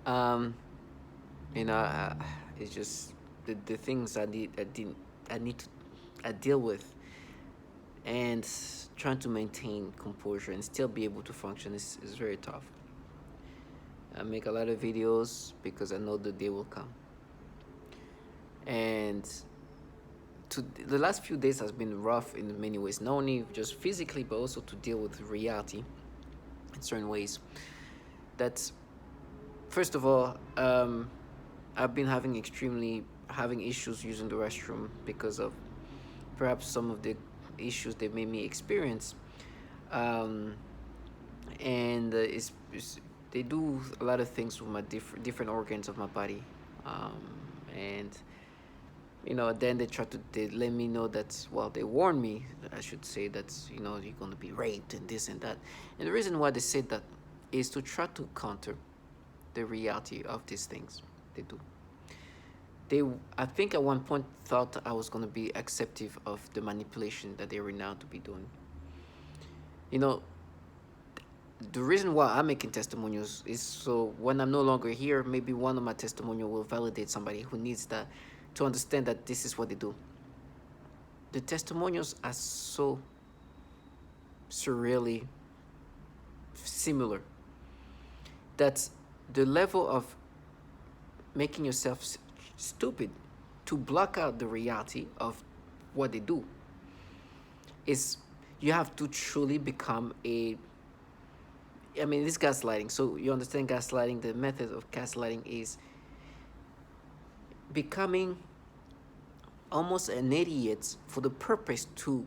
um, you know, it's just the things I need to I deal with, and trying to maintain composure and still be able to function is very tough. I make a lot of videos because I know the day will come, and the last few days has been rough in many ways, not only just physically but also to deal with reality in certain ways. That's first of all, I've been having issues using the restroom because of perhaps some of the issues they made me experience. Um, and they do a lot of things with my different organs of my body, um, and then they let me know that, well, they warn me, I should say, that you're going to be raped and this and that. And the reason why they said that is to try to counter the reality of these things they do. They, I think, at one point thought I was going to be acceptive of the manipulation that they were now to be doing. You know, the reason why I'm making testimonials is so when I'm no longer here, maybe one of my testimonial will validate somebody who needs that, to understand that this is what they do. The testimonials are so surreally similar that the level of making yourself stupid to block out the reality of what they do is, you have to truly become this gaslighting. So you understand gaslighting. The method of gaslighting is becoming almost an idiot for the purpose to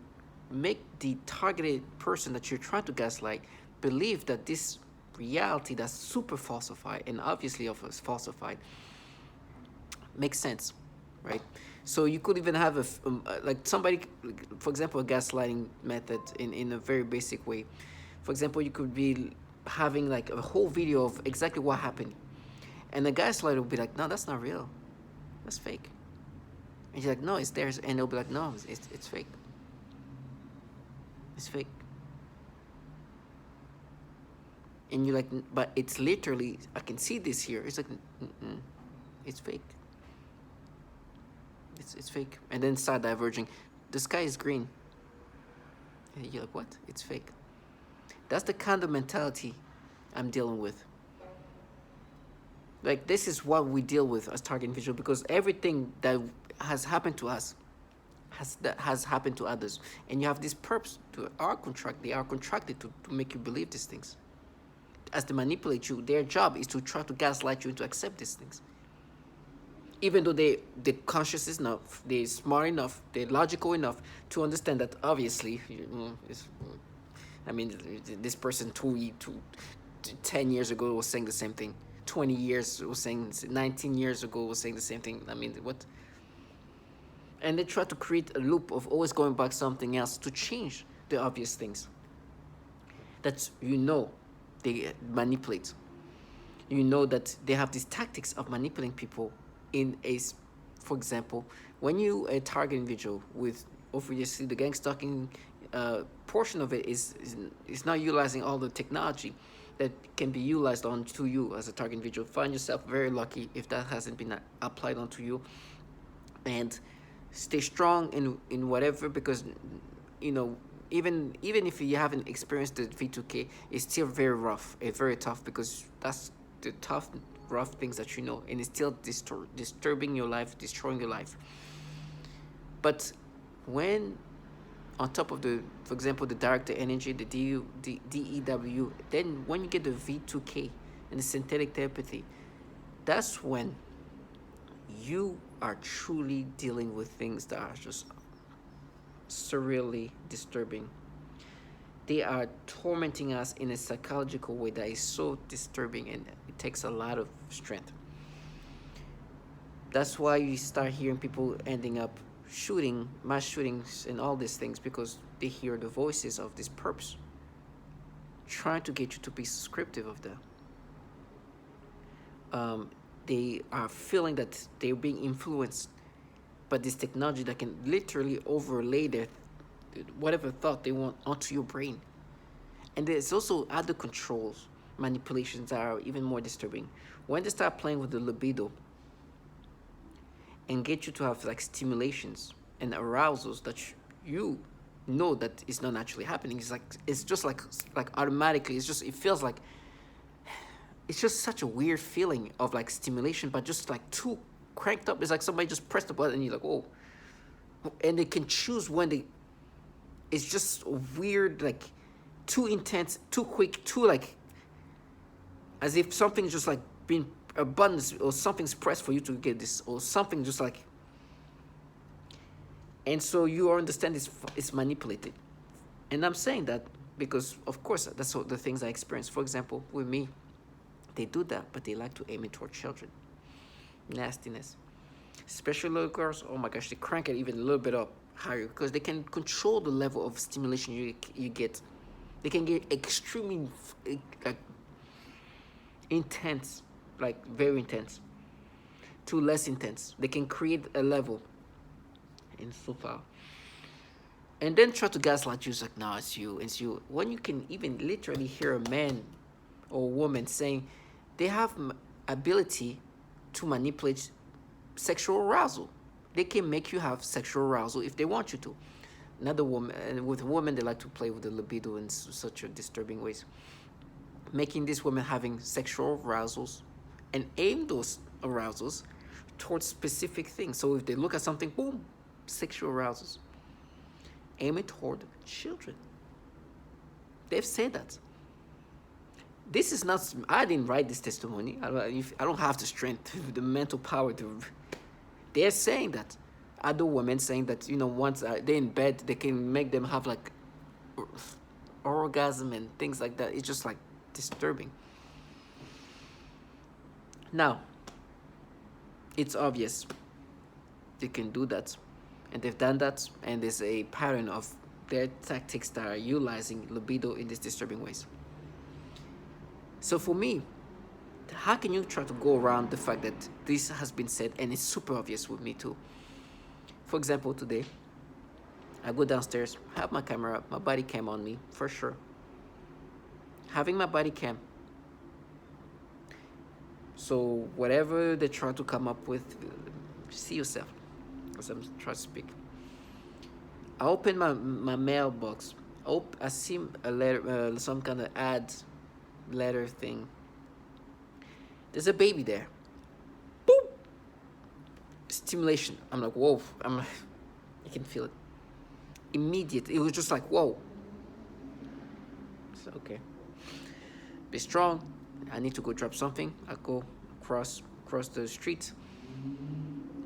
make the targeted person that you're trying to gaslight believe that this reality that's super falsified, and obviously of us falsified, makes sense, right? So you could even have like somebody, for example, a gaslighting method in a very basic way. For example, you could be having like a whole video of exactly what happened, and the gaslighter will be like, no, that's not real, that's fake. And you're like, no, it's theirs. And they'll be like, no, it's fake. It's fake. And you're like, but it's literally, I can see this here. It's like, it's fake. It's fake. And then start diverging. The sky is green. And you're like, what? It's fake. That's the kind of mentality I'm dealing with. Like, this is what we deal with as target individual, because everything that has happened to us has happened to others, and you have this purpose to they are contracted to make you believe these things. As they manipulate you, their job is to try to gaslight you into accept these things, even though they're conscious enough, they're smart enough, they're logical enough to understand that obviously, this person 10 years ago was saying the same thing, 20 years was saying, 19 years ago was saying the same thing. What? And they try to create a loop of always going back something else to change the obvious things that they manipulate. That they have these tactics of manipulating people for example, when you a target individual with, obviously, the gang stalking portion of it is not utilizing all the technology that can be utilized onto you as a target individual. Find yourself very lucky if that hasn't been applied onto you, and stay strong in whatever, because even if you haven't experienced the V2K, it's still very rough, very tough, because that's the tough, rough things that and it's still disturbing your life, destroying your life. But when on top of for example, the director energy, the DEW, then when you get the V2K and the synthetic telepathy, that's when you are truly dealing with things that are just surreally disturbing. They are tormenting us in a psychological way that is so disturbing, and it takes a lot of strength. That's why you start hearing people ending up shooting, mass shootings, and all these things, because they hear the voices of these perps trying to get you to be descriptive of them. They are feeling that they're being influenced by this technology that can literally overlay whatever thought they want onto your brain. And there's also other controls, manipulations that are even more disturbing. When they start playing with the libido and get you to have like stimulations and arousals that you know that it's not actually happening. It's just like automatically. It feels like it's just such a weird feeling of like stimulation, but just like too cranked up. It's like somebody just pressed the button and you're like, oh, and they can choose when they. It's just weird, like too intense, too quick, too like as if something's just like being abundance or something's pressed for you to get this or something just like. And so you understand it's manipulated, and I'm saying that because of course that's what the things I experience. For example, with me, they do that, but they like to aim it toward children. Nastiness, especially little girls. Oh my gosh, they crank it even a little bit up higher because they can control the level of stimulation you get. They can get extremely like intense, like very intense, to less intense. They can create a level, and so far, and then try to gaslight you. It's like, no, it's you. When you can even literally hear a man or a woman saying they have ability to manipulate sexual arousal. They can make you have sexual arousal if they want you to. Another woman, and with women, they like to play with the libido in such a disturbing ways, making this woman having sexual arousals and aim those arousals towards specific things. So if they look at something, boom, sexual arousals. Aim it toward children. They've said that. This is not, I didn't write this testimony. I don't have the strength, the mental power to. They're saying that. Other women saying that, once they're in bed, they can make them have like orgasm and things like that. It's just like disturbing. Now, it's obvious they can do that. And they've done that. And there's a pattern of their tactics that are utilizing libido in these disturbing ways. So for me, how can you try to go around the fact that this has been said and it's super obvious with me too? For example, today, I go downstairs, have my camera, my body cam on me, for sure. Having my body cam. So whatever they try to come up with, see yourself as I'm trying to speak. I open my mailbox. I see a letter, some kind of ad letter thing. There's a baby there. Boom! Stimulation. I'm like, whoa. I can feel it. Immediate. It was just like, whoa. So, okay. Be strong. I need to go drop something. I go across the street.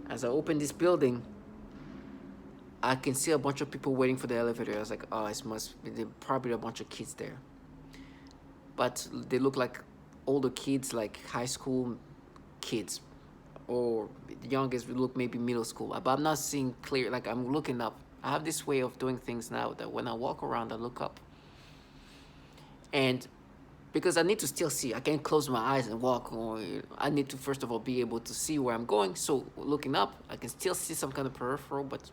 As I open this building, I can see a bunch of people waiting for the elevator. I was like, oh, there probably a bunch of kids there. But they look like older kids, like high school kids, or the youngest would look maybe middle school. But I'm not seeing clear, like I'm looking up. I have this way of doing things now that when I walk around, I look up. And because I need to still see, I can't close my eyes and walk, or I need to first of all be able to see where I'm going. So looking up, I can still see some kind of peripheral, but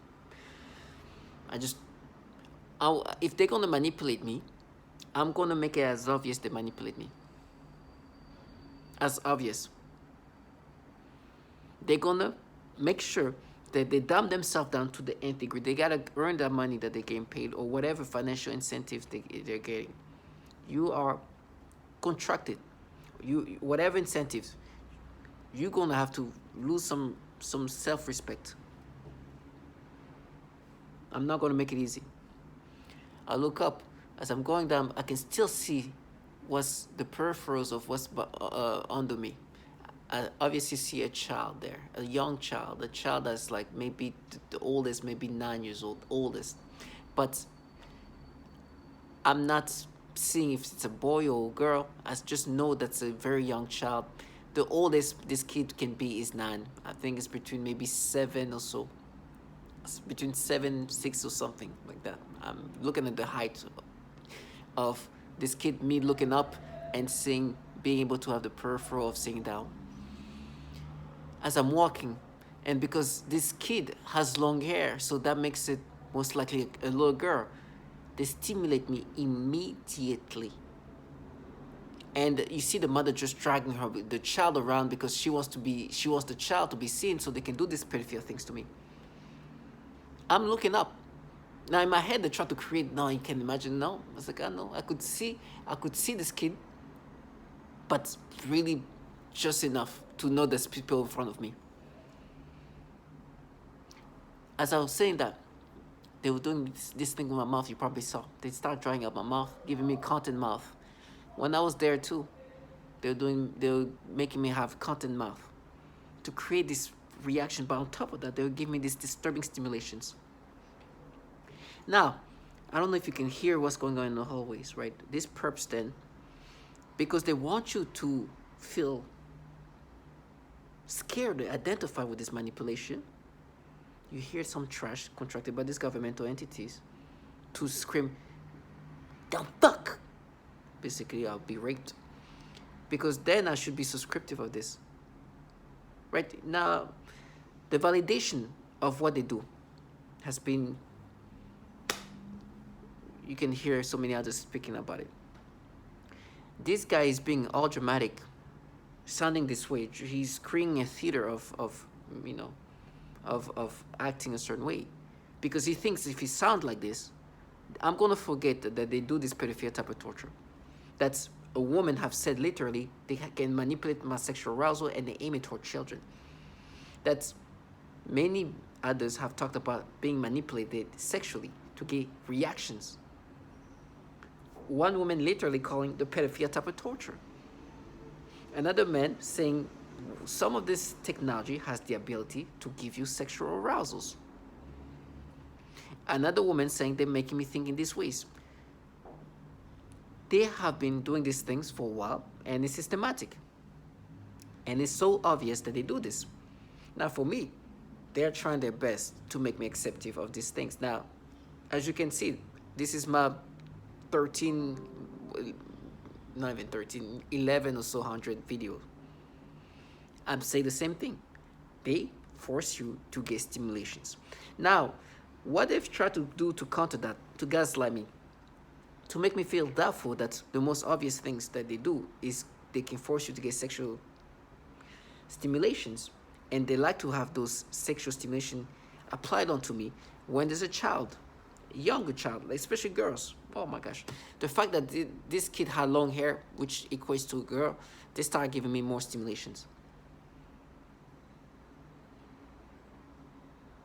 if they're gonna manipulate me, I'm gonna make it as obvious they manipulate me. As obvious. They're gonna make sure that they dumb themselves down to the nth degree. They gotta earn that money that they're getting paid or whatever financial incentives they're getting. You are contracted. Whatever incentives, you're gonna have to lose some self-respect. I'm not gonna make it easy. I look up. As I'm going down, I can still see what's the peripherals of what's under me. I obviously see a child there, a young child, a child that's like maybe the oldest, maybe 9 years old, oldest. But I'm not seeing if it's a boy or a girl. I just know that's a very young child. The oldest this kid can be is 9. I think it's between maybe 7 or so. It's between 7, 6 or something like that. I'm looking at the height of this kid, me looking up and being able to have the peripheral of seeing down. As I'm walking, and because this kid has long hair, so that makes it most likely a little girl, They stimulate me immediately. And you see the mother just dragging the child around because she wants the child to be seen so they can do these pedophilia things to me. I'm looking up. Now in my head they try to create, no, you can imagine, no. I was like, I know, I could see this kid, but really just enough to know there's people in front of me. As I was saying that, they were doing this thing with my mouth, you probably saw. They start drying up my mouth, giving me content mouth. When I was there too, they were making me have content mouth to create this reaction, but on top of that, they were giving me these disturbing stimulations. Now, I don't know if you can hear what's going on in the hallways, right? These perps then, because they want you to feel scared to identify with this manipulation, you hear some trash contracted by these governmental entities to scream, "The fuck!" Basically, I'll be raped. Because then I should be subscriptive of this. Right? Now, the validation of what they do has been, you can hear so many others speaking about it. This guy is being all dramatic, sounding this way. He's creating a theater of acting a certain way. Because he thinks if he sounds like this, I'm going to forget that they do this pedophilia type of torture. That's a woman have said literally, they can manipulate my sexual arousal and they aim it toward children. That's many others have talked about being manipulated sexually to get reactions. One woman literally calling the pedophilia type of torture. Another man saying some of this technology has the ability to give you sexual arousals. Another woman saying they're making me think in these ways. They have been doing these things for a while, and it's systematic. And it's so obvious that they do this. Now, for me, they're trying their best to make me acceptive of these things. Now, as you can see, this is my 11 or so hundred videos. I'm saying the same thing. They force you to get stimulations. Now, what they've tried to do to counter that, to gaslight me, to make me feel doubtful that the most obvious things that they do is they can force you to get sexual stimulations, and they like to have those sexual stimulation applied onto me when there's a child, a younger child, especially girls. Oh my gosh. The fact that this kid had long hair, which equates to a girl, they start giving me more stimulations.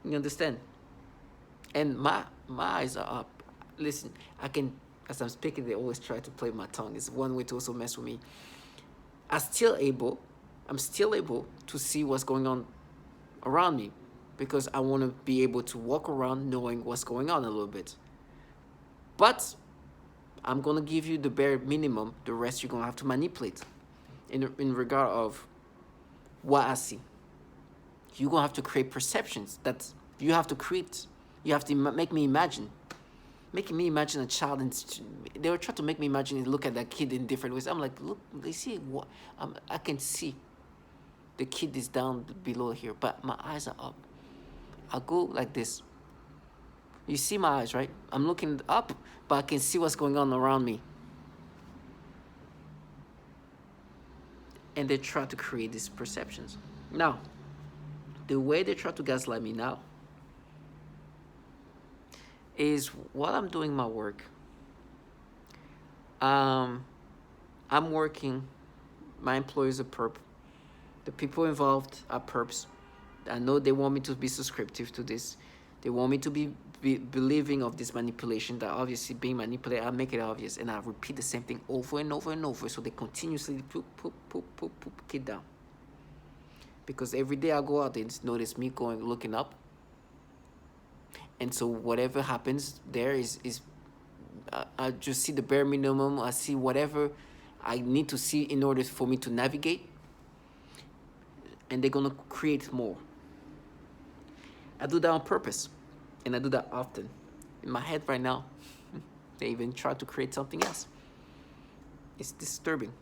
You understand? And my eyes are up. Listen, I can, as I'm speaking, they always try to play my tongue. It's one way to also mess with me. I'm still able to see what's going on around me because I want to be able to walk around knowing what's going on a little bit. But I'm going to give you the bare minimum. The rest you're going to have to manipulate in regard of what I see. You're going to have to create perceptions that you have to create. You have to make me imagine. Making me imagine a child, and they were trying to make me imagine and look at that kid in different ways. I'm like, look, they see what I can see. The kid is down below here, but my eyes are up. I go like this. You see my eyes, right? I'm looking up, but I can see what's going on around me. And they try to create these perceptions. Now, the way they try to gaslight me now is while I'm doing my work, I'm working, my employees are perp, the people involved are perps. I know they want me to be subscriptive to this. They want me to be believing of this manipulation, that obviously being manipulated, I make it obvious, and I repeat the same thing over and over and over, so they continuously poop kid down. Because every day I go out, they notice me looking up. And so whatever happens there is I just see the bare minimum. I see whatever I need to see in order for me to navigate. And they're going to create more. I do that on purpose. And I do that often. In my head right now, they even try to create something else. It's disturbing.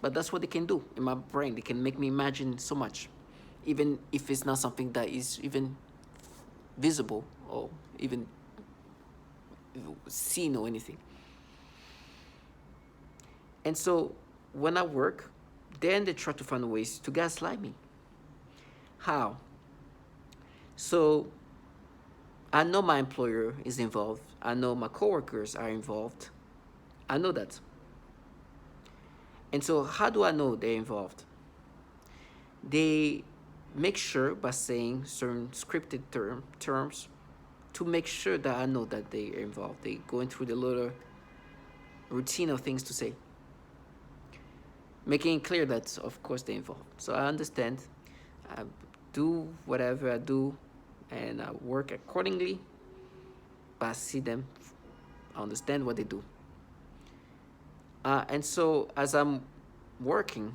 But that's what they can do in my brain. They can make me imagine so much. Even if it's not something that is even visible or even seen or anything. And so when I work, then they try to find ways to gaslight me. How? So I know my employer is involved. I know my coworkers are involved. I know that. And so how do I know they're involved? They make sure by saying certain scripted terms to make sure that I know that they are involved. They going through the little routine of things to say, making it clear that of course they're involved. So I understand. I do whatever I do, and I work accordingly. But I see them, I understand what they do. And so as I'm working,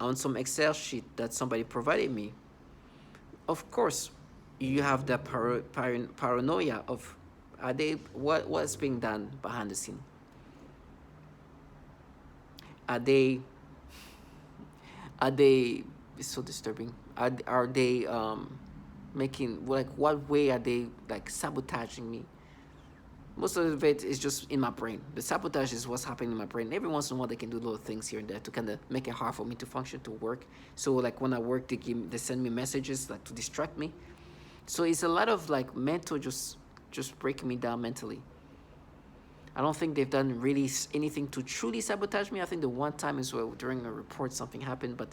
on some Excel sheet that somebody provided me, of course, you have that paranoia of, are they what's being done behind the scene? Are they it's so disturbing. Are they making, like, what way are they like sabotaging me? Most of it is just in my brain. The sabotage is what's happening in my brain. Every once in a while, they can do little things here and there to kind of make it hard for me to function, to work. So, like, when I work, they send me messages, like, to distract me. So it's a lot of, like, mental, just breaking me down mentally. I don't think they've done really anything to truly sabotage me. I think the one time is during a report something happened, but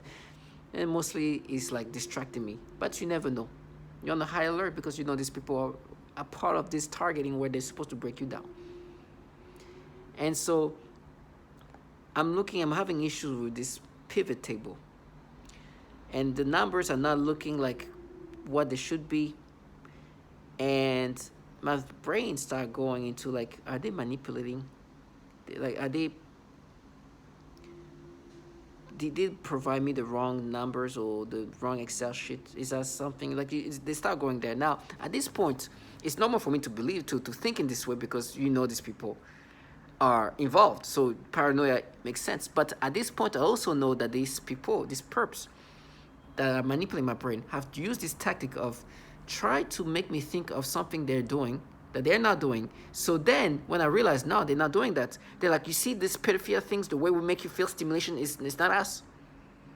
mostly it's like distracting me. But you never know. You're on a high alert because these people are a part of this targeting where they're supposed to break you down. And so I'm having issues with this pivot table. And the numbers are not looking like what they should be. And my brain started going into, like, are they manipulating? Like, did they provide me the wrong numbers or the wrong Excel sheet? Is that something, like, they start going there? Now, at this point, it's normal for me to believe, to think in this way, because these people are involved. So paranoia makes sense. But at this point, I also know that these people, these perps that are manipulating my brain, have to use this tactic of try to make me think of something they're doing that they're not doing. So then when I realize, no, they're not doing that, they're like, you see these pedophilia things, the way we make you feel stimulation is not us.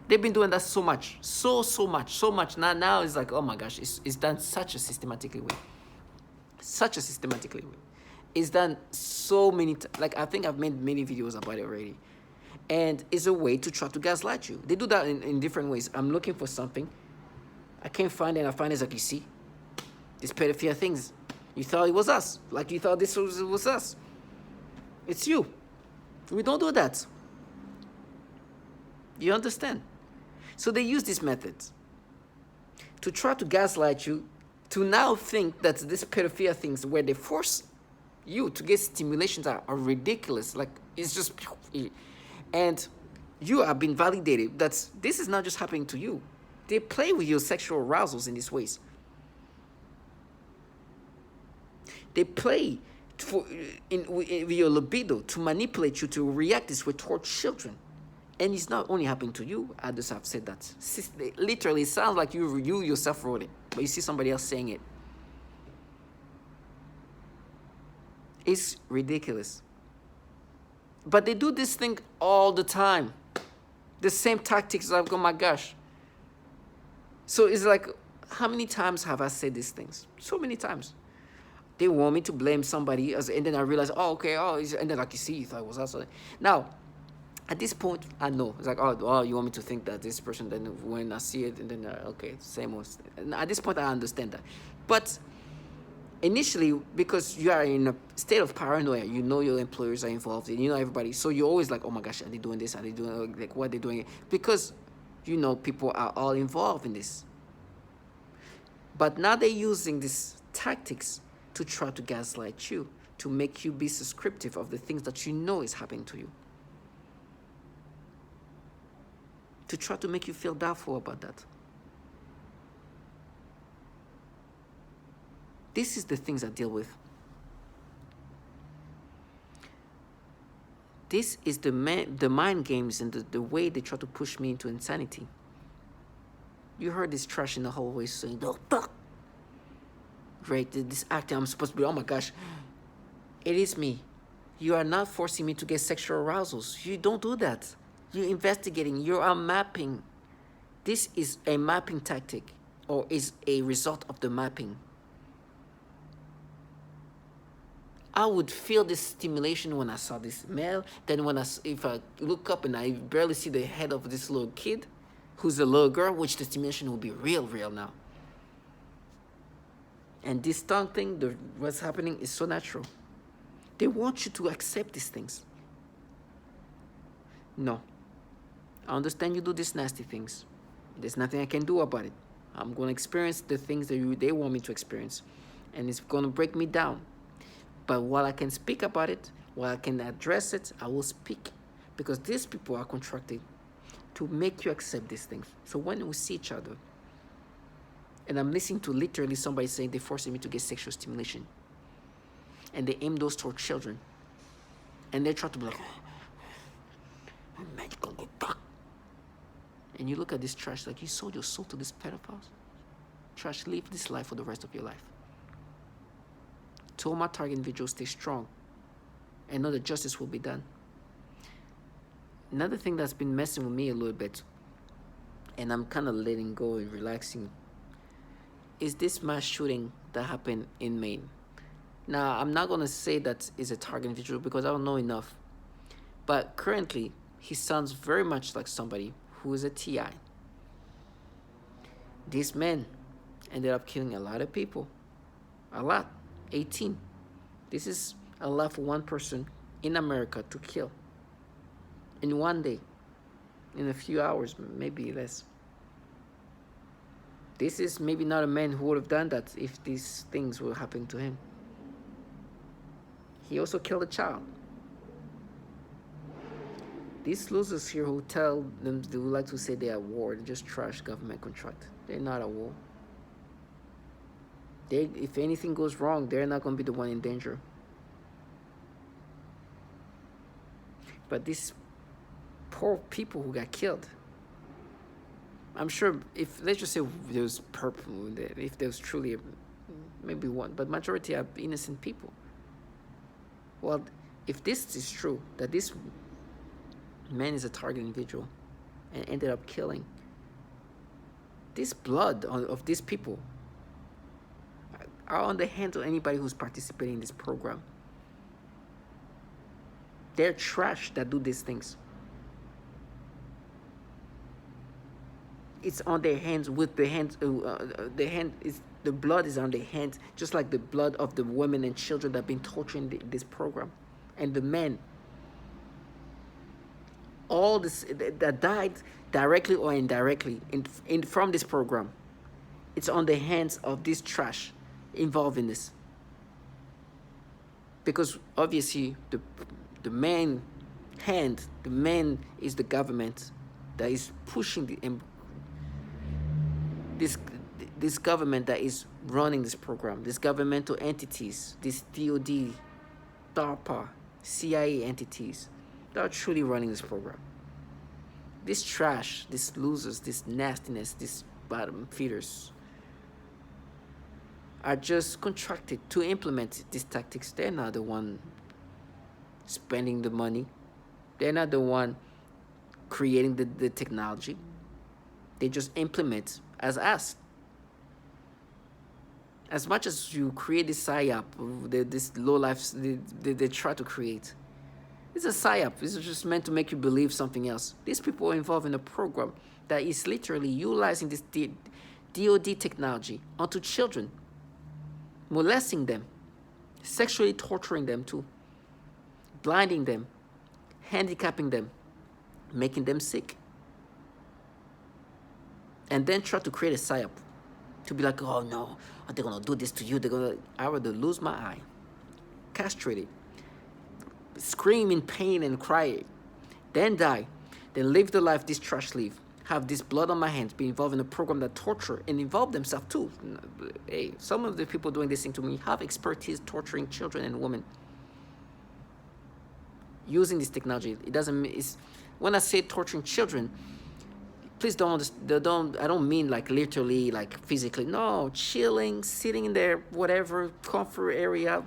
They've been doing that so much. So much. Now it's like, oh my gosh, it's done such a systematically way. It's done so many like, I think I've made many videos about it already. And it's a way to try to gaslight you. They do that in different ways. I'm looking for something. I can't find it. I find it's like, you see, these pedophilia things. You thought it was us. Like, you thought this was us. It's you. We don't do that. You understand? So they use these methods to try to gaslight you, to now think that this pedophilia things where they force you to get stimulations are ridiculous. Like, it's just, and you are being validated that this is not just happening to you. They play with your sexual arousals in these ways. They play with your libido to manipulate you to react this way toward children. And it's not only happening to you. I just have said that. Literally, it sounds like you yourself wrote it, but you see somebody else saying it. It's ridiculous. But they do this thing all the time. The same tactics, like, oh my gosh. So it's like, how many times have I said these things? So many times. They want me to blame somebody else, and then I realize, and then, like, you see, you thought it was us. Now, at this point, I know. It's like, oh, you want me to think that this person, then when I see it, and then, okay, same old. And at this point, I understand that. But initially, because you are in a state of paranoia, your employers are involved, and everybody. So you're always like, oh my gosh, are they doing this? Are they doing, like, what are they doing? Because, people are all involved in this. But now they're using these tactics to try to gaslight you, to make you be subscriptive of the things that is happening to you. To try to make you feel doubtful about that. This is the things I deal with. This is the mind games and the way they try to push me into insanity. You heard this trash in the hallway saying, "No, fuck." great. This acting, I'm supposed to be, oh my gosh, it is me. You are not forcing me to get sexual arousals. You don't do that. You're investigating. You are mapping. This is a mapping tactic, or is a result of the mapping. I would feel this stimulation when I saw this male. Then if I look up and I barely see the head of this little kid, who's a little girl, which the stimulation will be real now. And this tongue thing, what's happening is so natural. They want you to accept these things. No. I understand you do these nasty things. There's nothing I can do about it. I'm going to experience the things that they want me to experience. And it's going to break me down. But while I can speak about it, while I can address it, I will speak. Because these people are contracted to make you accept these things. So when we see each other, and I'm listening to literally somebody saying they're forcing me to get sexual stimulation, and they aim those toward children, and they try to be like, magical, and you look at this trash like, you sold your soul to this pedophiles? Trash, live this life for the rest of your life. To all my target individuals, stay strong and know that justice will be done. Another thing that's been messing with me a little bit, and I'm kind of letting go and relaxing, is this mass shooting that happened in Maine. Now, I'm not going to say that is a target individual because I don't know enough. But currently, he sounds very much like somebody who is a TI. This man ended up killing a lot of people. A lot. 18. This is a lot for one person in America to kill. In one day. In a few hours, maybe less. This is maybe not a man who would have done that if these things were happening to him. He also killed a child. These losers here who tell them, they would like to say they're at war, they just trash government contract. They're not at war. If anything goes wrong, they're not going to be the one in danger. But these poor people who got killed, I'm sure if, let's just say there was purple, if there was truly maybe one, but majority are innocent people. Well, if this is true, that this man is a target individual and ended up killing, this blood of these people are on the hands of anybody who's participating in this program. They're trash that do these things. It's on their hands, with the hands. The blood is on their hands, just like the blood of the women and children that have been torturing this program, and the men. All this that died directly or indirectly from this program. It's on the hands of this trash involved in this. Because obviously the main hand, the man is the government that is pushing this government that is running this program, these governmental entities, these DOD, DARPA, CIA entities that are truly running this program. This trash, these losers, this nastiness, these bottom feeders are just contracted to implement these tactics. They're not the one spending the money. They're not the one creating the technology. They just implement as asked. As much as you create this psyop, this low life, they try to create. It's a psyop. It's just meant to make you believe something else. These people are involved in a program that is literally utilizing this DOD technology onto children, molesting them, sexually torturing them too, blinding them, handicapping them, making them sick. And then try to create a psyop to be like, oh no, they're going to do this to you. I would rather lose my eye, castrate it, scream in pain and cry, then die, then live the life this trash live, have this blood on my hands, be involved in a program that torture and involve themselves too. Hey, some of the people doing this thing to me have expertise torturing children and women using this technology. When I say torturing children, Please don't, I don't mean like literally like physically. No, chilling, sitting in their whatever comfort area,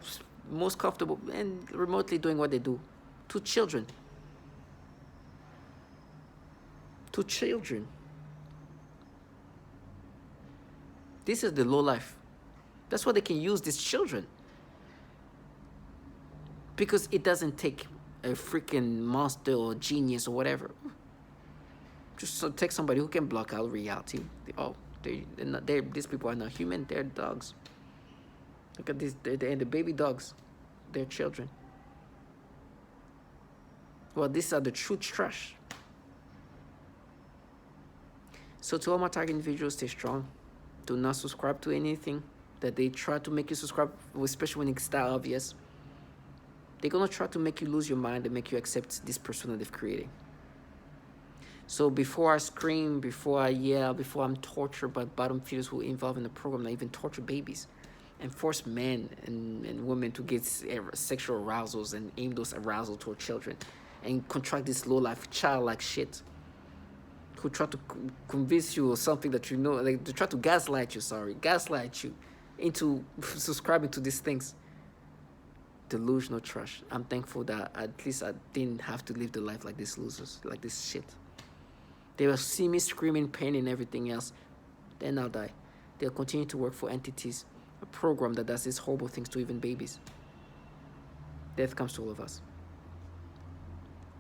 most comfortable, and remotely doing what they do. To children. To children. This is the low life. That's what they can use, these children. Because it doesn't take a freaking monster or genius or whatever. Just so take somebody who can block out reality. Oh, they're not, these people are not human. They're dogs. Look at this. And the baby dogs. They're children. Well, these are the true trash. So to all my target individuals, stay strong. Do not subscribe to anything that they try to make you subscribe, especially when it's that obvious. They're going to try to make you lose your mind and make you accept this persona they've created. So before I scream, before I yell, before I'm tortured by bottom feeders who involve in the program, I even torture babies and force men and women to get sexual arousals and aim those arousals toward children and contract this low-life, childlike shit who try to convince you of something that you know, like they try to gaslight you into subscribing to these things. Delusional trash. I'm thankful that at least I didn't have to live the life like these losers, like this shit. They will see me screaming pain and everything else, then I'll die. They'll continue to work for entities, a program that does these horrible things to even babies. Death comes to all of us.